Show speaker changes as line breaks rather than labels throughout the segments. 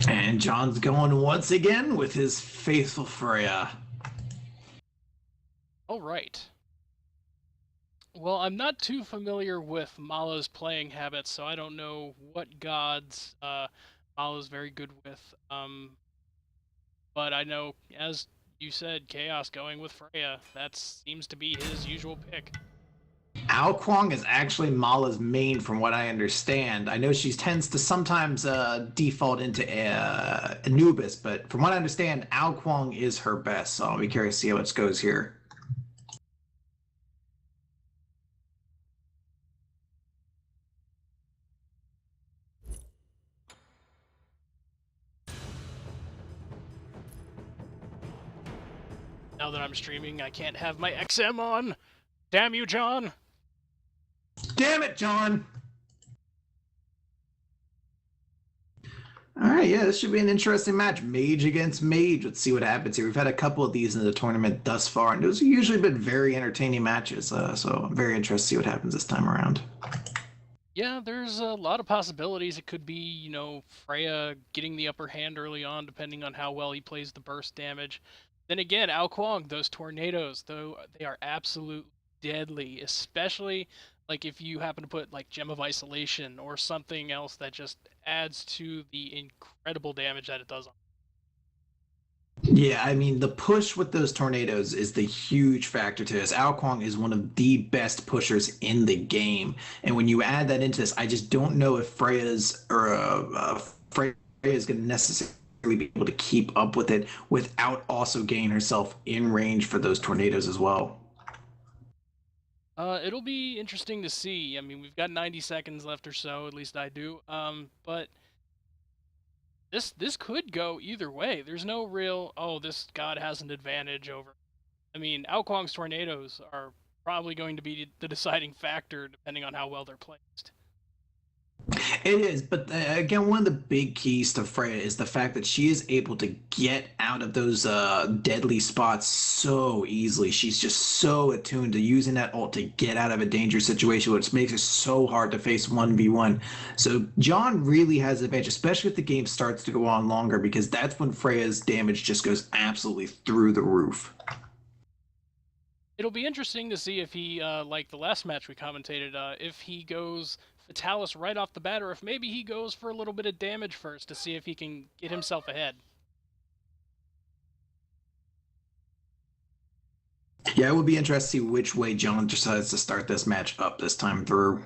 And John's going once again with his faithful Freya.
All right. Well, I'm not too familiar with Mala's playing habits, so I don't know what gods Mala's very good with. But I know, as you said, Chaos going with Freya. That seems to be his usual pick.
Ao Kwang is actually Mala's main, from what I understand. I know she tends to sometimes default into Anubis, but from what I understand, Ao Kwang is her best. So I'll be curious to see how it goes here.
Now that I'm streaming, I can't have my XM on. Damn you, John!
Damn it, John! All right, yeah, this should be an interesting match. Mage against mage. Let's see what happens here. We've had a couple of these in the tournament thus far, and those have usually been very entertaining matches. So I'm very interested to see what happens this time around.
Yeah, there's a lot of possibilities. It could be, Freya getting the upper hand early on, depending on how well he plays the burst damage. Then again, Ao Kwang, those tornadoes, though, they are absolutely deadly, especially like if you happen to put like Gem of Isolation or something else that just adds to the incredible damage that it does.
Yeah, I mean, the push with those tornadoes is the huge factor to this. Ao Kwang is one of the best pushers in the game. And when you add that into this, I just don't know if Freya is going to necessarily be able to keep up with it without also getting herself in range for those tornadoes as well.
It'll be interesting to see. I mean, we've got 90 seconds left or so, at least I do. But this could go either way. There's no real, oh, this god has an advantage over. I mean, Ao Kwang's tornadoes are probably going to be the deciding factor depending on how well they're placed.
It is, but again, one of the big keys to Freya is the fact that she is able to get out of those deadly spots so easily. She's just so attuned to using that ult to get out of a dangerous situation, which makes it so hard to face 1v1. So John really has an advantage, especially if the game starts to go on longer, because that's when Freya's damage just goes absolutely through the roof.
It'll be interesting to see if he, like the last match we commentated, if he goes Fatalis right off the bat, or if maybe he goes for a little bit of damage first to see if he can get himself ahead.
Yeah, it would be interesting to see which way John decides to start this match up this time through.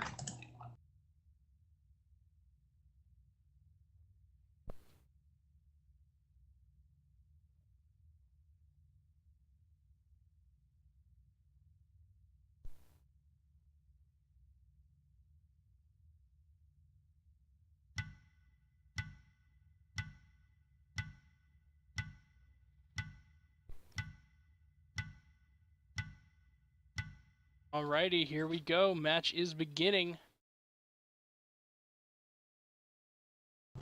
Alrighty, here we go. Match is beginning.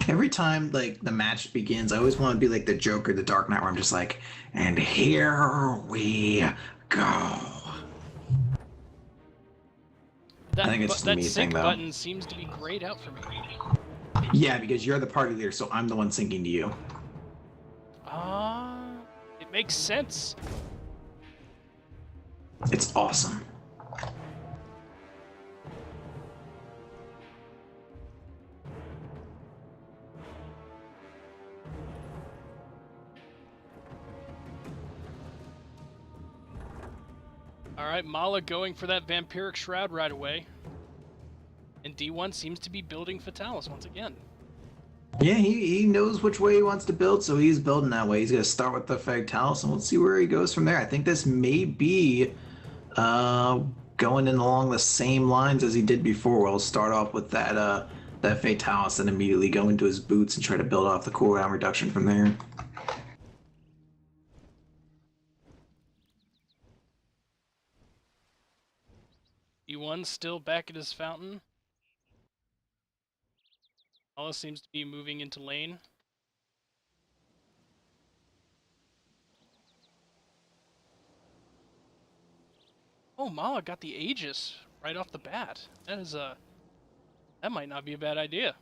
Every time like the match begins, I always want to be like the Joker, the Dark Knight, where I'm just like, and here we go. I think it's just a
That
me thing,
sync
though.
button seems to be grayed out for me.
Yeah, because you're the party leader, so I'm the one syncing to you.
It makes sense.
It's awesome.
Alright, Mala going for that Vampiric Shroud right away. And D1 seems to be building Fatalis once again.
Yeah, he knows which way he wants to build, so he's building that way. He's going to start with the Fatalis, and we'll see where he goes from there. I think this may be going in along the same lines as he did before. We'll start off with that Fatalis and immediately go into his boots and try to build off the cooldown reduction from there.
D1 still back at his fountain. Mala seems to be moving into lane. Oh, Mala got the Aegis right off the bat. That might not be a bad idea.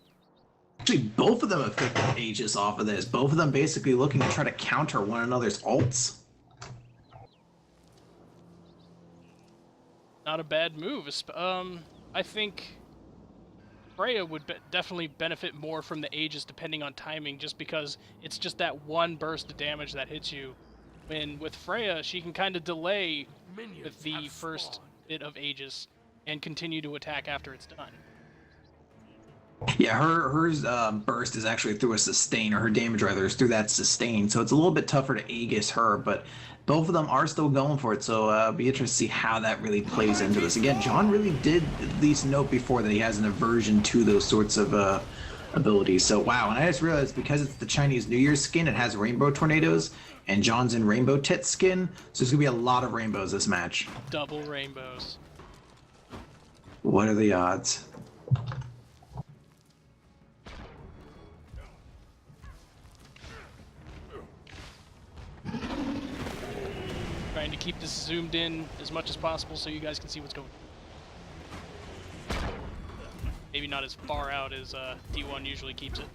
Actually, both of them affected Aegis off of this. Both of them basically looking to try to counter one another's ults.
Not a bad move. I think Freya would definitely benefit more from the Aegis depending on timing, just because it's just that one burst of damage that hits you. When with Freya, she can kind of delay with the first bit of Aegis and continue to attack after it's done.
Yeah, her burst is actually through a sustain, or her damage rather is through that sustain, so it's a little bit tougher to Aegis her, but both of them are still going for it, so be interested to see how that really plays into this. Again, John really did at least note before that he has an aversion to those sorts of abilities, so wow, and I just realized because it's the Chinese New Year skin, it has rainbow tornadoes, and John's in rainbow tit skin, so there's going to be a lot of rainbows this match.
Double rainbows.
What are the odds?
Trying to keep this zoomed in as much as possible so you guys can see what's going on. Maybe not as far out as D1 usually keeps it.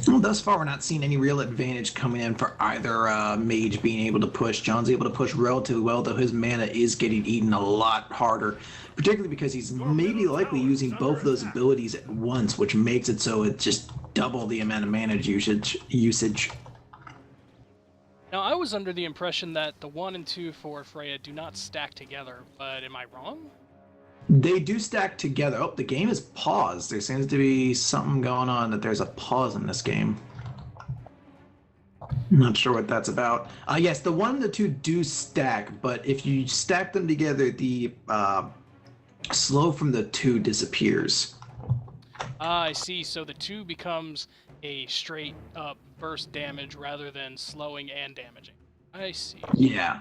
Well, thus far, we're not seeing any real advantage coming in for either mage being able to push. John's able to push relatively well, though his mana is getting eaten a lot harder, particularly because he's maybe likely using both of those abilities at once, which makes it so it's just double the amount of mana usage.
Now, I was under the impression that the 1 and 2 for Freya do not stack together, but am I wrong?
They do stack together. Oh, the game is paused. There seems to be something going on that there's a pause in this game. Not sure what that's about. Yes, the 1 and the 2 do stack, but if you stack them together, the slow from the 2 disappears.
I see. So the 2 becomes a straight up burst damage rather than slowing and damaging. I see.
Yeah.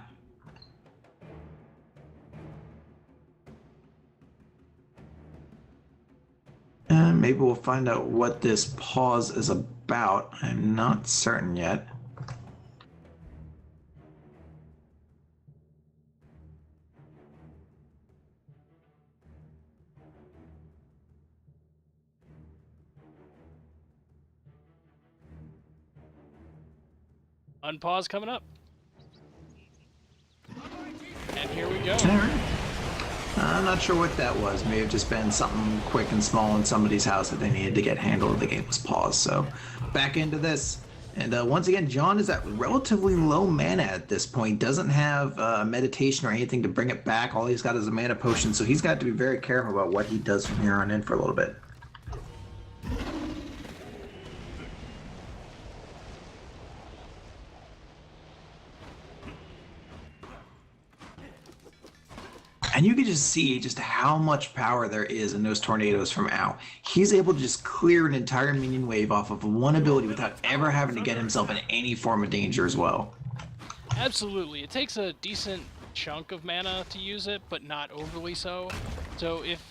And maybe we'll find out what this pause is about. I'm not certain yet.
Unpause coming up. And here we go.
All right. I'm not sure what that was. May have just been something quick and small in somebody's house that they needed to get handled. The game was paused. So back into this. And once again, John is at relatively low mana at this point. Doesn't have meditation or anything to bring it back. All he's got is a mana potion. So he's got to be very careful about what he does from here on in for a little bit. And you can just see just how much power there is in those tornadoes from Ao. He's able to just clear an entire minion wave off of one ability without ever having to get himself in any form of danger as well.
Absolutely. It takes a decent chunk of mana to use it, but not overly so. So if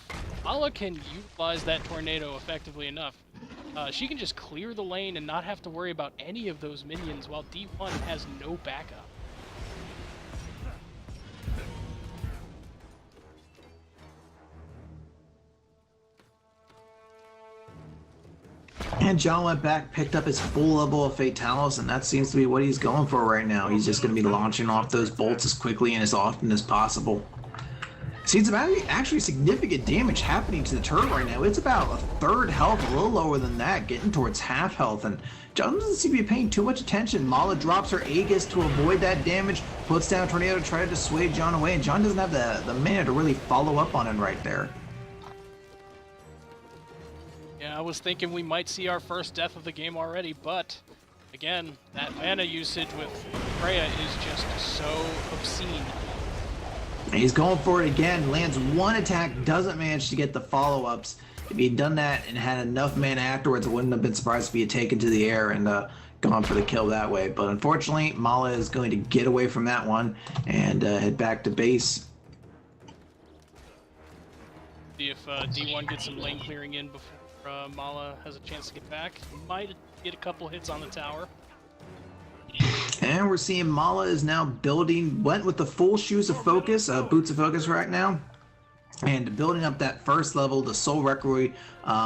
Ala can utilize that tornado effectively enough, she can just clear the lane and not have to worry about any of those minions while D1 has no backup.
And John went back, picked up his full level of Fatalis, and that seems to be what he's going for right now. He's just going to be launching off those bolts as quickly and as often as possible. See, it's actually significant damage happening to the turret right now. It's about a third health, a little lower than that, getting towards half health, and John doesn't seem to be paying too much attention. Mala drops her Aegis to avoid that damage, puts down a tornado to try to dissuade John away, and John doesn't have the mana to really follow up on him right there.
Yeah, I was thinking we might see our first death of the game already, but again, that mana usage with Freya is just so obscene.
He's going for it again, lands one attack, doesn't manage to get the follow-ups. If he had done that and had enough mana afterwards, I wouldn't have been surprised if he had taken to the air and gone for the kill that way. But unfortunately, Mala is going to get away from that one and head back to base.
See if D1 gets some lane clearing in before Mala has a chance to get back. Might get a couple hits on the tower.
And we're seeing Mala is now building, went with the full shoes of focus, boots of focus right now. And building up that first level, the Soul Requiem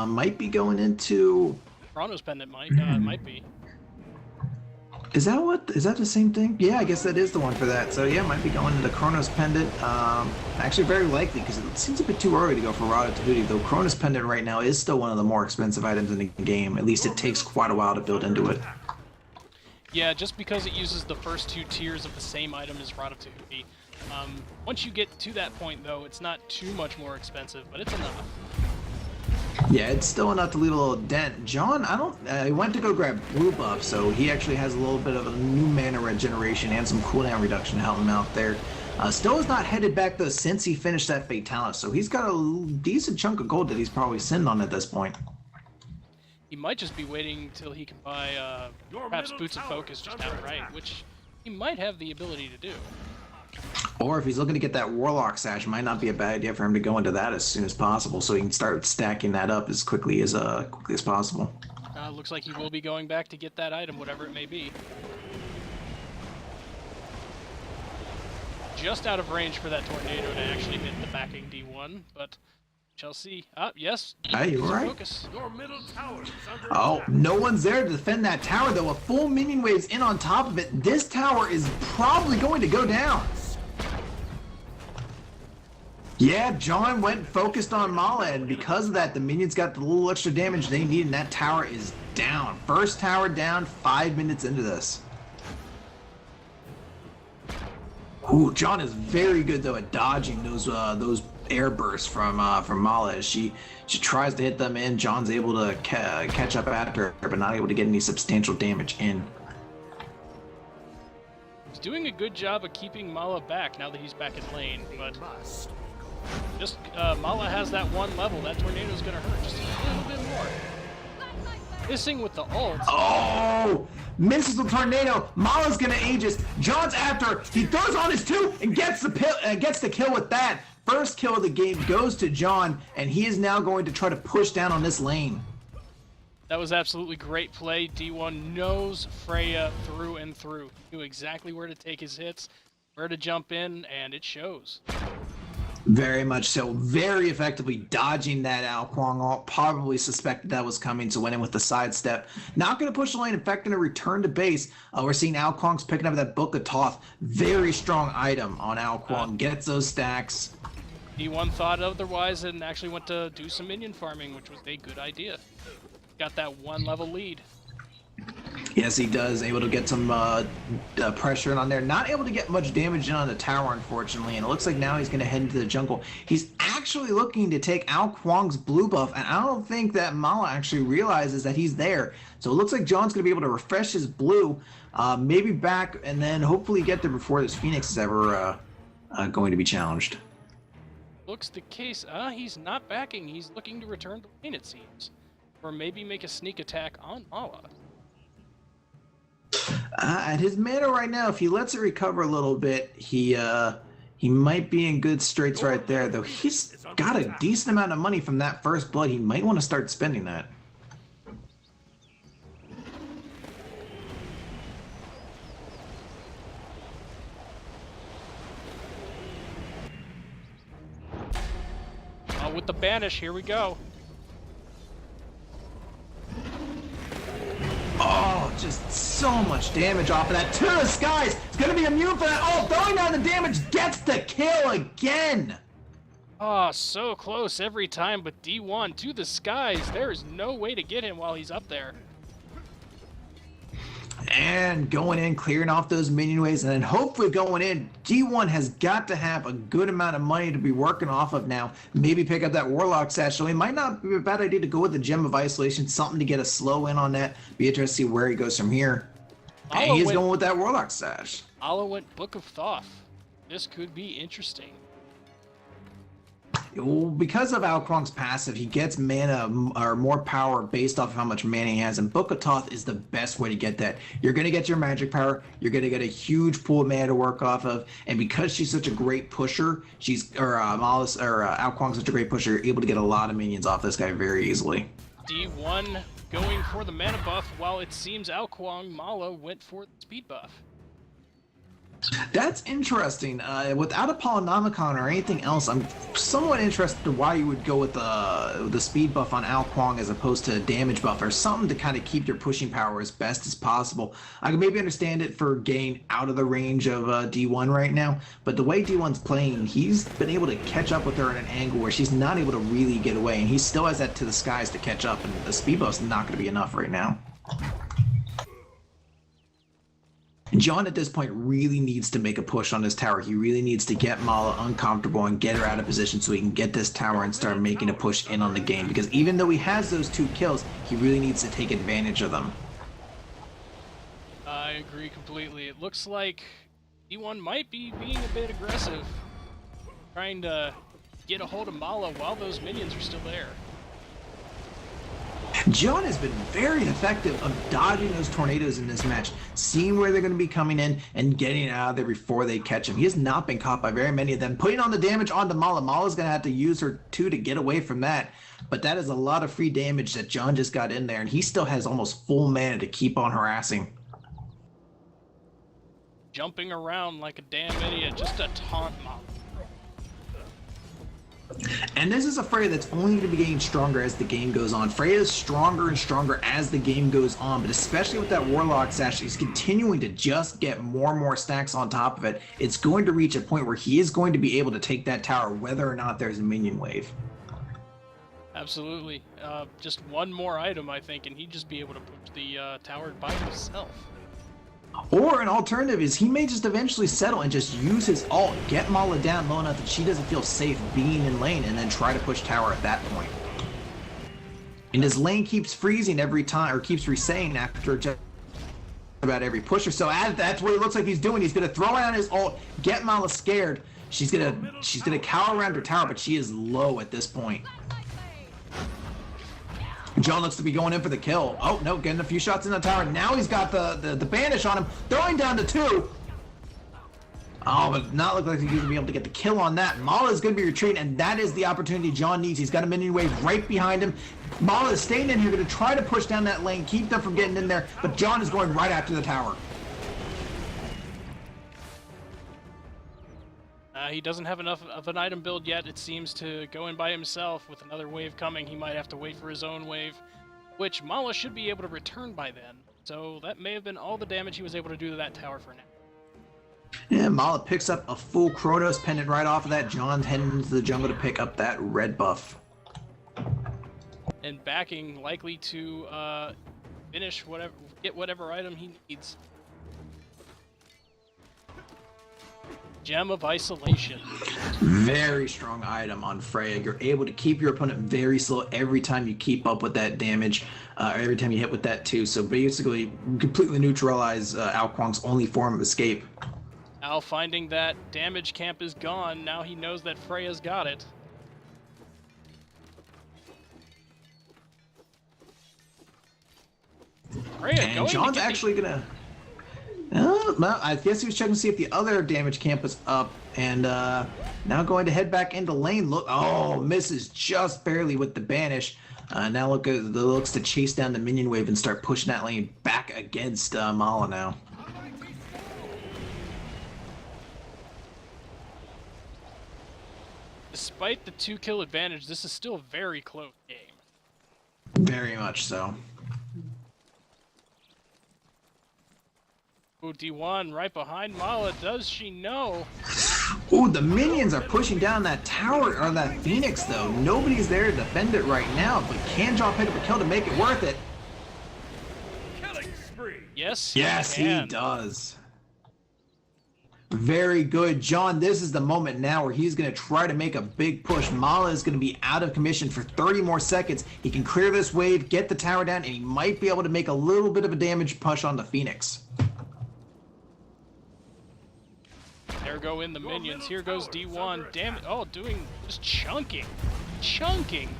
might be going into...
Chronos Pendant might be.
Is that the same thing? Yeah, I guess that is the one for that. So yeah, might be going into Chronos Pendant. Actually, very likely, because it seems a bit too early to go for Rada Tahuti, though Chronos Pendant right now is still one of the more expensive items in the game. At least it takes quite a while to build into it.
Yeah, just because it uses the first 2 tiers of the same item as Rada Tahuti. Once you get to that point, though, it's not too much more expensive, but it's enough.
Yeah, it's still enough to leave a little dent. John, he went to go grab blue buff, so he actually has a little bit of a new mana regeneration and some cooldown reduction to help him out there. Still is not headed back, though, since he finished that Fatalis, so he's got a decent chunk of gold that he's probably sitting on at this point.
He might just be waiting till he can buy, perhaps Boots of Focus just outright, which he might have the ability to do.
Or if he's looking to get that Warlock Sash, it might not be a bad idea for him to go into that as soon as possible, so he can start stacking that up as quickly as possible.
Looks like he will be going back to get that item, whatever it may be. Just out of range for that tornado to actually hit the backing D1, but shall see. Yes.
Hey, you alright?
Focus.
Oh, no one's there to defend that tower, though. A full minion wave's in on top of it. This tower is probably going to go down. Yeah, John went focused on Mala, and because of that, the minions got the little extra damage they need, and that tower is down. First tower down 5 minutes into this. Ooh, John is very good, though, at dodging those air bursts from Mala. She tries to hit them in. John's able to catch up after her, but not able to get any substantial damage in.
He's doing a good job of keeping Mala back now that he's back in lane, but just Mala has that 1 level. That tornado's gonna hurt just a little bit more. Missing with the ult.
Oh! Misses the tornado. Mala's gonna Aegis. John's after. He throws on his 2 and gets the kill with that. First kill of the game goes to John, and he is now going to try to push down on this lane.
That was absolutely great play. D1 knows Freya through and through. He knew exactly where to take his hits, where to jump in, and it shows.
Very much so. Very effectively dodging that Ao Kuang ult. Probably suspected that was coming, so went in with the sidestep. Not going to push the lane. In fact, going to return to base. We're seeing Ao Kuang's picking up that Book of Thoth. Very strong item on Ao Kuang. Gets those stacks.
D1 thought otherwise and actually went to do some minion farming, which was a good idea. Got that 1 level lead.
Yes, he does. Able to get some pressure in on there. Not able to get much damage in on the tower, unfortunately. And it looks like now he's going to head into the jungle. He's actually looking to take Ao Kuang's blue buff. And I don't think that Mala actually realizes that he's there. So it looks like John's going to be able to refresh his blue. Maybe back and then hopefully get there before this Phoenix is ever going to be challenged.
Looks the case. He's not backing. He's looking to return to lane, it seems. Or maybe make a sneak attack on Mala.
At his mana right now, if he lets it recover a little bit, he might be in good straits right there. Though he's got a decent amount of money from that first blood, he might want to start spending that.
With the banish, here we go.
Oh, just so much damage off of that. To the skies! It's going to be immune for that. Oh, throwing down the damage gets the kill again!
Oh, so close every time, but D1 to the skies. There is no way to get him while he's up there.
And going in, clearing off those minion waves, and then hopefully going in. D1 has got to have a good amount of money to be working off of now. Maybe pick up that Warlock Sash. So it might not be a bad idea to go with the Gem of Isolation, something to get a slow in on that. Be interested to see where he goes from here. And he's going with that Warlock Sash.
Allah went Book of Thoth. This could be interesting.
Well, because of Ao Kuang's passive, he gets mana or more power based off of how much mana he has, and Book of Thoth is the best way to get that. You're going to get your magic power, you're going to get a huge pool of mana to work off of, and because she's such a great pusher, Ao Kuang's such a great pusher, you're able to get a lot of minions off this guy very easily.
D1 going for the mana buff, while it seems Ao Kuang Mala went for the speed buff.
That's interesting. Without a Polynomicon or anything else, I'm somewhat interested to why you would go with the speed buff on Ao Kuang as opposed to a damage buff or something to kind of keep your pushing power as best as possible. I can maybe understand it for getting out of the range of D1 right now, but the way D1's playing, he's been able to catch up with her at an angle where she's not able to really get away, and he still has that to the skies to catch up, and the speed buff's not going to be enough right now. John at this point really needs to make a push on this tower. He really needs to get Mala uncomfortable and get her out of position so he can get this tower and start making a push in on the game. Because even though he has those 2 kills, he really needs to take advantage of them.
I agree completely. It looks like D1 might be being a bit aggressive, trying to get a hold of Mala while those minions are still there.
John has been very effective of dodging those tornadoes in this match, seeing where they're going to be coming in and getting out of there before they catch him. He has not been caught by very many of them. Putting on the damage onto Mala. Mala's going to have to use her 2 to get away from that, but that is a lot of free damage that John just got in there, and he still has almost full mana to keep on harassing.
Jumping around like a damn idiot just to taunt Mala.
And this is a Freya that's only going to be getting stronger as the game goes on. Freya is stronger and stronger as the game goes on, but especially with that Warlock Sash, he's continuing to just get more and more stacks on top of it. It's going to reach a point where he is going to be able to take that tower whether or not there's a minion wave.
Absolutely. Just one more item, I think, and he'd just be able to push the tower by himself.
Or an alternative is he may just eventually settle and just use his ult, get Mala down low enough that she doesn't feel safe being in lane, and then try to push tower at that point. And his lane keeps freezing every time, or keeps resetting after just about every pusher. So that's what it looks like he's doing. He's gonna throw out his ult, get Mala scared. She's gonna cower around her tower, but she is low at this point. John looks to be going in for the kill. Oh, no, getting a few shots in the tower. Now he's got the banish on him, throwing down to 2. Oh, but not look like he's going to be able to get the kill on that. Mala is going to be retreating, and that is the opportunity John needs. He's got a minion wave right behind him. Mala is staying in here, going to try to push down that lane, keep them from getting in there, but John is going right after the tower.
He doesn't have enough of an item build yet, it seems, to go in by himself. With another wave coming, he might have to wait for his own wave, which Mala should be able to return by then. So that may have been all the damage he was able to do to that tower for now.
Yeah, Mala picks up a full Kronos pendant right off of that. John's heading into the jungle to pick up that red buff.
And backing, likely to finish whatever, get whatever item he needs. Gem of Isolation.
Very strong item on Freya. You're able to keep your opponent very slow every time you keep up with that damage, every time you hit with that too. So basically, completely neutralize Ao Kuang's only form of escape.
Al finding that damage camp is gone, now he knows that Freya's got it. Freya
And John's actually gonna... well, I guess he was checking to see if the other damage camp was up, and now going to head back into lane. Look, oh, misses just barely with the banish. Now looks to chase down the minion wave and start pushing that lane back against Mala now.
Despite the 2-kill advantage, this is still a very close game.
Very much so.
Ooh, D1 right behind Mala. Does she know?
Ooh, the minions are pushing down that tower, or that Phoenix, though. Nobody's there to defend it right now, but can John pick up a kill to make it worth it?
Killing spree.
Yes,
He does. Very good, John. This is the moment now where he's going to try to make a big push. Mala is going to be out of commission for 30 more seconds. He can clear this wave, get the tower down, and he might be able to make a little bit of a damage push on the Phoenix.
There go in the minions. Here goes D1. Damn it. Oh, just chunking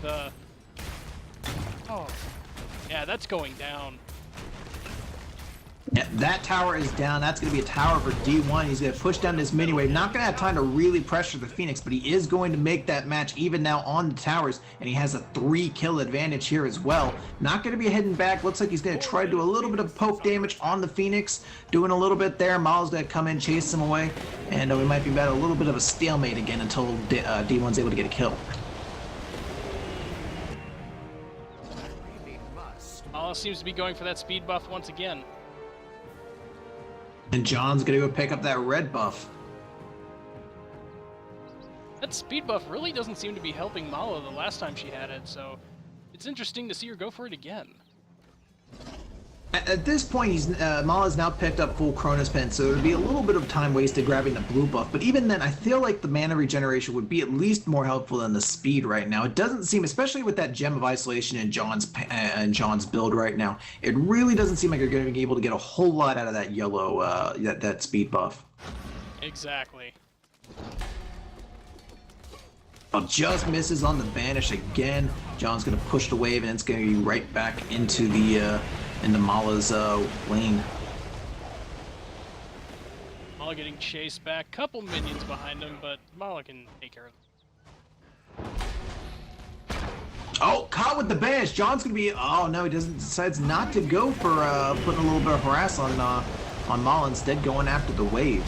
the... Oh, yeah, that's going down.
Yeah, that tower is down. That's going to be a tower for D1. He's going to push down this mini wave. Not going to have time to really pressure the Phoenix, but he is going to make that match even now on the towers, and he has a 3-kill advantage here as well. Not going to be heading back. Looks like he's going to try to do a little bit of poke damage on the Phoenix. Doing a little bit there. Mala's going to come in, chase him away, and we might be about a little bit of a stalemate again until D1's able to get a kill.
Mala seems to be going for that speed buff once again.
And John's gonna go pick up that red buff.
That speed buff really doesn't seem to be helping Mala the last time she had it, so it's interesting to see her go for it again.
At this point, Mala's now picked up full Cronus Pen, so there'd be a little bit of time wasted grabbing the blue buff. But even then, I feel like the mana regeneration would be at least more helpful than the speed right now. It doesn't seem, especially with that Gem of Isolation in John's build right now, it really doesn't seem like you're going to be able to get a whole lot out of that yellow, that speed buff.
Exactly.
Just misses on the banish again. John's going to push the wave, and it's going to be right back into the Mala's lane.
Mala getting chased back. Couple minions behind him, but Mala can take care of them.
Oh, caught with the banish. John's going to be... Oh, no, he decides not to go for putting a little bit of harass on Mala, instead going after the wave.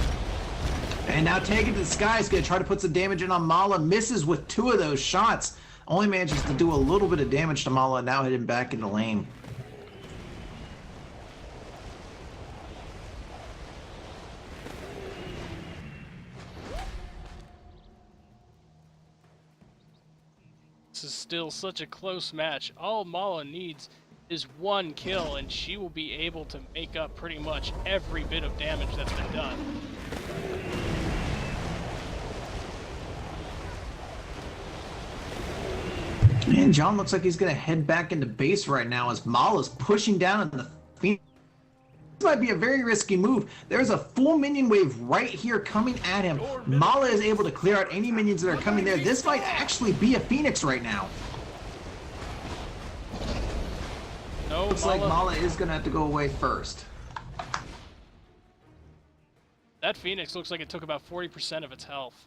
And now taking to the sky, is going to try to put some damage in on Mala. Misses with 2 of those shots. Only manages to do a little bit of damage to Mala, now heading back into lane.
This is still such a close match. All Mala needs is 1 kill, and she will be able to make up pretty much every bit of damage that's been done.
Man, John looks like he's going to head back into base right now as Mala's pushing down on the Phoenix. This might be a very risky move. There's a full minion wave right here coming at him. Mala is able to clear out any minions that are coming there. This might actually be a Phoenix right now.
No,
Looks like Mala is going to have to go away first.
That Phoenix looks like it took about 40% of its health.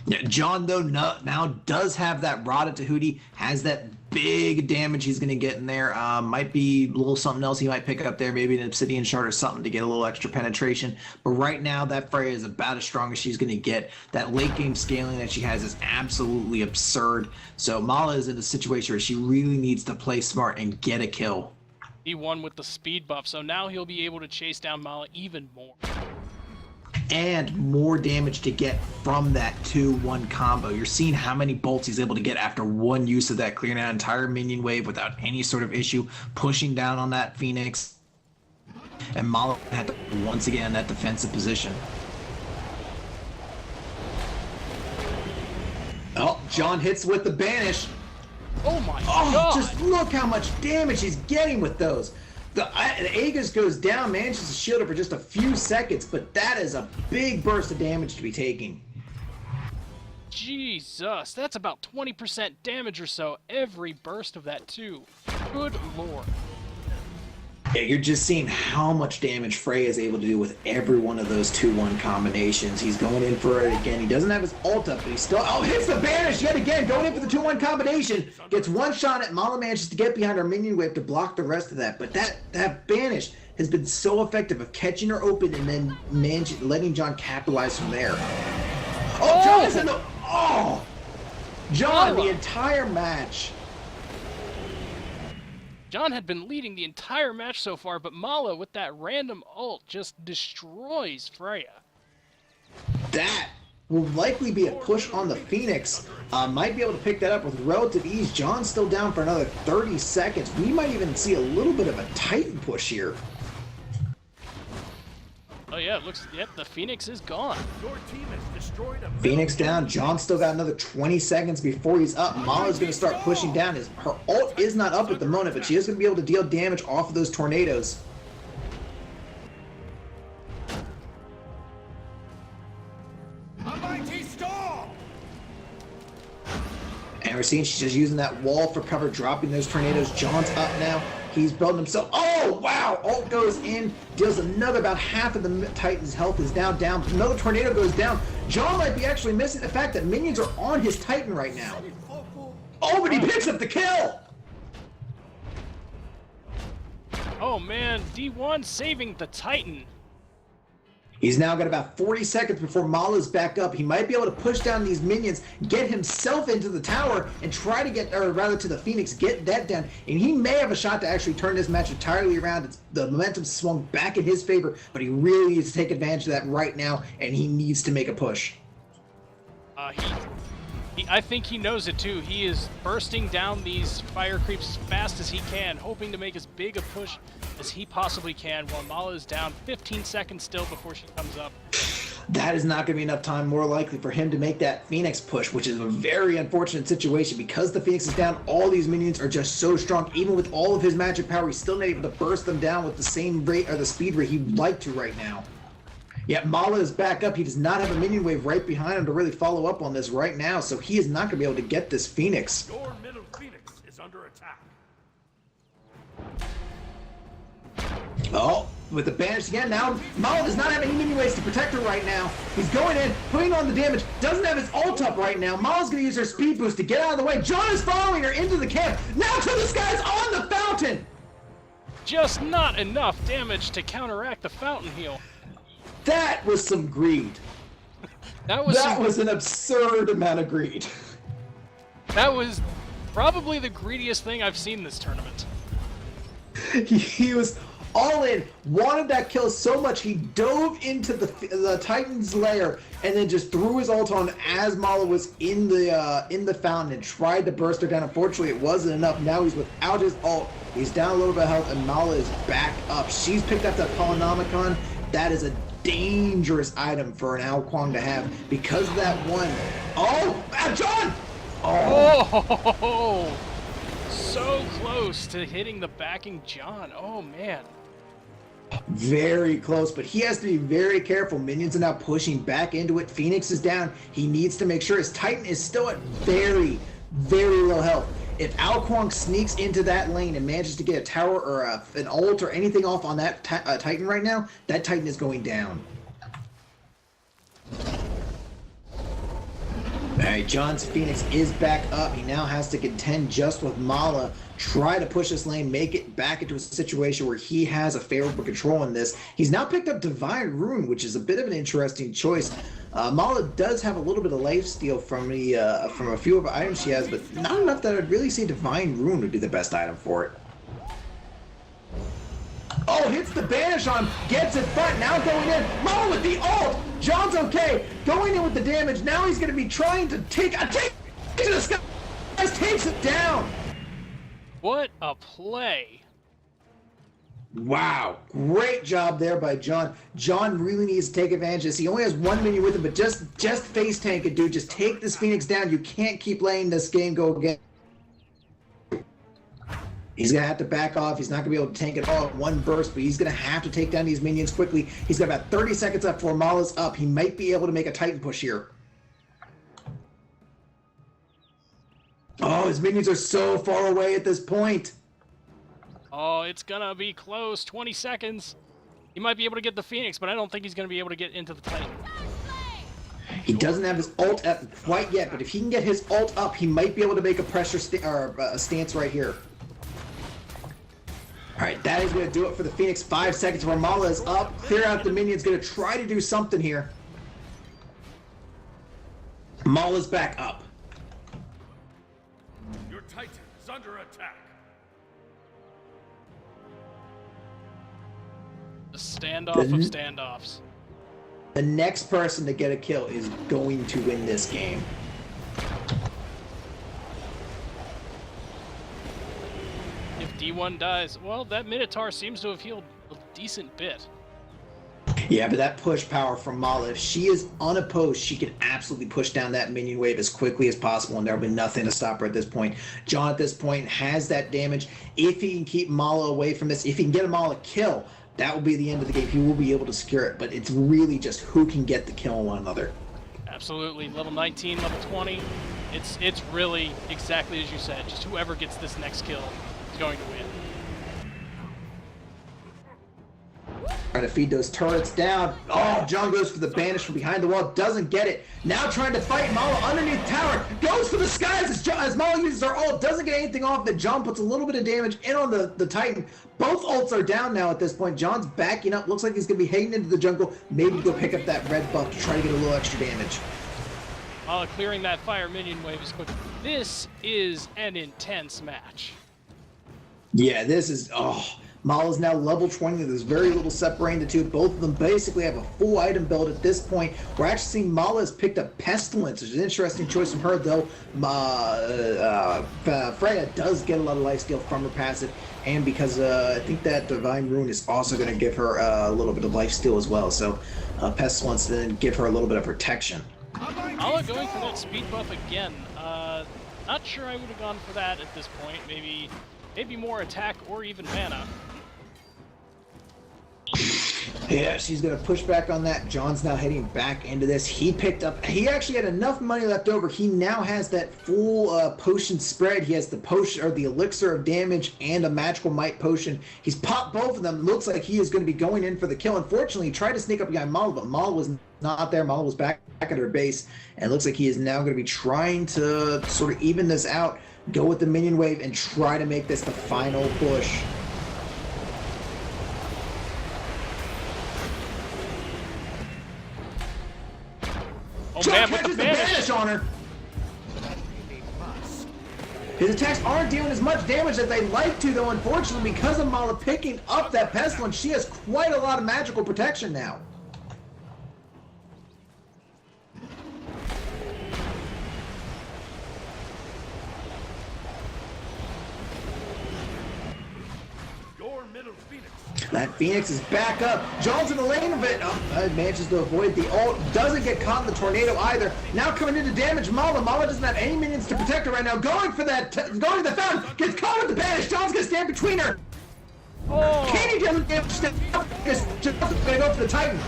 Yeah, John, though, now does have that Rod at Tahuti, has that big damage he's going to get in there. Might be a little something else he might pick up there, maybe an Obsidian Shard or something to get a little extra penetration. But right now, that Freya is about as strong as she's going to get. That late game scaling that she has is absolutely absurd. So Mala is in a situation where she really needs to play smart and get a kill.
He won with the speed buff, so now he'll be able to chase down Mala even more.
And more damage to get from that 2-1 combo. You're seeing how many bolts he's able to get after 1 use of that, clearing out an entire minion wave without any sort of issue, pushing down on that Phoenix. And Mala had to once again in that defensive position. Oh, John hits with the banish.
Oh my god!
Just look how much damage he's getting with those. The Aegis goes down, manages to shield it for just a few seconds, but that is a big burst of damage to be taking.
Jesus, that's about 20% damage or so every burst of that too. Good lord.
Yeah, you're just seeing how much damage Frey is able to do with every one of those 2-1 combinations. He's going in for it again. He doesn't have his ult up, but he still... Oh, hits the banish yet again, going in for the 2-1 combination. Gets 1 shot at Mala, manages to get behind her minion wave to block the rest of that. But that banish has been so effective of catching her open and then letting John capitalize from there. Oh, John is in the... Oh! John, the entire match...
John had been leading the entire match so far, but Mala, with that random ult, just destroys Freya.
That will likely be a push on the Phoenix. Might be able to pick that up with relative ease. John's still down for another 30 seconds. We might even see a little bit of a Titan push here.
Oh yeah, it looks... Yep, the Phoenix is gone.
Your team has destroyed a
Phoenix down. John still got another 20 seconds before he's up. Mala's going to start pushing down. Her ult is not up at the moment, but she is going to be able to deal damage off of those tornadoes.
A mighty storm!
And we're seeing she's just using that wall for cover, dropping those tornadoes. John's up now. He's building himself. Oh, Oh, wow. Ult goes in, deals another about half of the Titan's health is now down. Another tornado goes down. John might be actually missing the fact that minions are on his Titan right now. Oh, but he picks up the kill.
Oh man, D1 saving the Titan.
He's now got about 40 seconds before Mala's back up. He might be able to push down these minions, get himself into the tower, and try to get, or rather to the Phoenix, get that down. And he may have a shot to actually turn this match entirely around. The momentum swung back in his favor, but he really needs to take advantage of that right now, and he needs to make a push.
I think he knows it too. He is bursting down these fire creeps as fast as he can, hoping to make as big a push as he possibly can, while Mala is down 15 seconds still before she comes up.
That is not going to be enough time, more likely, for him to make that Phoenix push, which is a very unfortunate situation. Because the Phoenix is down, all these minions are just so strong. Even with all of his magic power, he's still not able to burst them down with the same rate or the speed rate he'd like to right now. Yet Mala is back up. He does not have a minion wave right behind him to really follow up on this right now, so he is not going to be able to get this Phoenix.
Your middle Phoenix is under attack.
Oh, with the banish again. Now, Mala does not have any minion waves to protect her right now. He's going in, putting on the damage. Doesn't have his ult up right now. Mala's going to use her speed boost to get out of the way. John is following her into the camp. Now to the skies on the fountain.
Just not enough damage to counteract the fountain heal.
That was some greed.
That was
an absurd amount of greed.
That was probably the greediest thing I've seen this tournament.
He was all in, wanted that kill so much he dove into the Titan's lair and then just threw his ult on as Mala was in the fountain and tried to burst her down. Unfortunately, it wasn't enough. Now he's without his ult. He's down a little bit of health, and Mala is back up. She's picked up that Polynomicon. That is a dangerous item for an Ao Kuang to have because of that one. Oh, John!
Oh, so close to hitting the backing John. Oh man.
Very close, but he has to be very careful. Minions are now pushing back into it. Phoenix is down. He needs to make sure his Titan is still at very, very low health. If Ao Kuang sneaks into that lane and manages to get a tower or an ult or anything off on that Titan right now, that Titan is going down. Alright, John's Phoenix is back up. He now has to contend just with Mala, try to push this lane, make it back into a situation where he has a favorable control in this. He's now picked up Divine Rune, which is a bit of an interesting choice. Mala does have a little bit of lifesteal from a few of the items she has, but not enough that I'd really say Divine Rune would be the best item for it. Oh, hits the banish on him, gets in front, now going in. Mala with the ult! John's okay, going in with the damage. Now he's going to be trying to take to the sky. Takes it down.
What a play.
Wow, great job there by John. John really needs to take advantage of this. He only has one minion with him, but just face tank it, dude. Just take this Phoenix down. You can't keep letting this game go again. He's going to have to back off. He's not going to be able to tank it all at one burst, but he's going to have to take down these minions quickly. He's got about 30 seconds left before Mala's up. He might be able to make a Titan push here. Oh, his minions are so far away at this point.
Oh, it's gonna be close. 20 seconds. He might be able to get the Phoenix, but I don't think he's gonna be able to get into the Titan.
He doesn't have his ult up quite yet, but if he can get his ult up, he might be able to make a pressure stance right here. Alright, that is going to do it for the Phoenix. 5 seconds where Mala is up. Clear out the minions. Going to try to do something here. Mala's back up.
Your Titan is under attack.
The standoff of standoffs.
The next person to get a kill is going to win this game.
If D1 dies, well, that Minotaur seems to have healed a decent bit.
Yeah, but that push power from Mala, if she is unopposed, she can absolutely push down that minion wave as quickly as possible, and there'll be nothing to stop her at this point. John, at this point, has that damage. If he can keep Mala away from this, if he can get a Mala kill, that will be the end of the game. He will be able to secure it, but it's really just who can get the kill on one another.
Absolutely. Level 19, level 20. It's really exactly as you said. Just whoever gets this next kill is going to win.
Trying to feed those turrets down. Oh, John goes for the banish from behind the wall. Doesn't get it. Now trying to fight Mala underneath tower. Goes for the skies as Mala uses her ult. Doesn't get anything off. But John puts a little bit of damage in on the Titan. Both ults are down now at this point. John's backing up. Looks like he's going to be heading into the jungle. Maybe go pick up that red buff to try to get a little extra damage.
Mala clearing that fire minion wave is quick. This is an intense match.
Yeah, this is... Oh... Mala's now level 20. There's very little separating the two. Both of them basically have a full item build at this point. We're actually seeing Mala has picked up Pestilence, which is an interesting choice from her, though. Freya does get a lot of life steal from her passive, and because I think that Divine Rune is also going to give her a little bit of life steal as well. So Pestilence then give her a little bit of protection.
Mala going for that speed buff again. Not sure I would have gone for that at this point. Maybe more attack or even mana.
Yeah, she's going to push back on that. John's now heading back into this. He actually had enough money left over. He now has that full potion spread. He has the potion, or the elixir of damage, and a magical might potion. He's popped both of them. Looks like he is going to be going in for the kill. Unfortunately, he tried to sneak up behind Mala, but Mala was not there. Mala was back at her base, and it looks like he is now going to be trying to sort of even this out, go with the minion wave, and try to make this the final push.
Oh
John
man, with the
catches
banish
on her. His attacks aren't dealing as much damage as they'd like to, though, unfortunately, because of Mala picking up that Pestilence. She has quite a lot of magical protection now. That Phoenix is back up. John's in the lane of it. Manages to avoid the ult. Doesn't get caught in the tornado either. Now coming in to damage Mala. Mala doesn't have any minions to protect her right now. Going for that. Going to the fountain. Gets caught with the banish. John's going to stand between her.
Oh.
Katie doesn't damage. Just going to go for the Titan.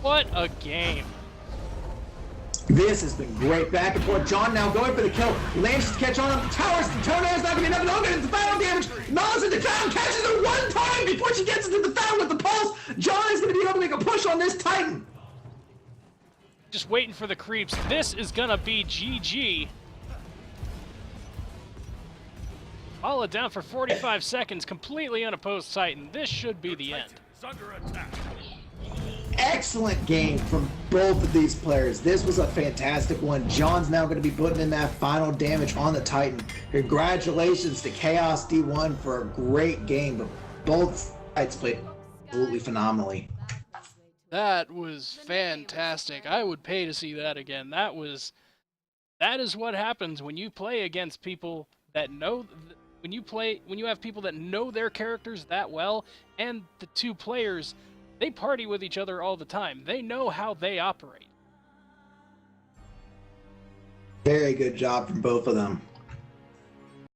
What a game.
This has been great. Back and forth. John now going for the kill. Manages to catch on him. Towers. The tornado's not going to be enough. No, it's the final damage. Mala's in the town. Catches her one time before she gets into the fountain with the pulse. John is going to be able to make a push on this Titan.
Just waiting for the creeps. This is going to be GG. Mala down for 45 seconds. Completely unopposed Titan. This should be the end.
Under attack.
Excellent game from both of these players. This was a fantastic one. John's now going to be putting in that final damage on the Titan. Congratulations to ChaosD1 for a great game, but both sides played absolutely phenomenally.
That was fantastic. I would pay to see that again. That is what happens when you play against people that know. When you have people that know their characters that well, and the two players, they party with each other all the time. They know how they operate.
Very good job from both of them.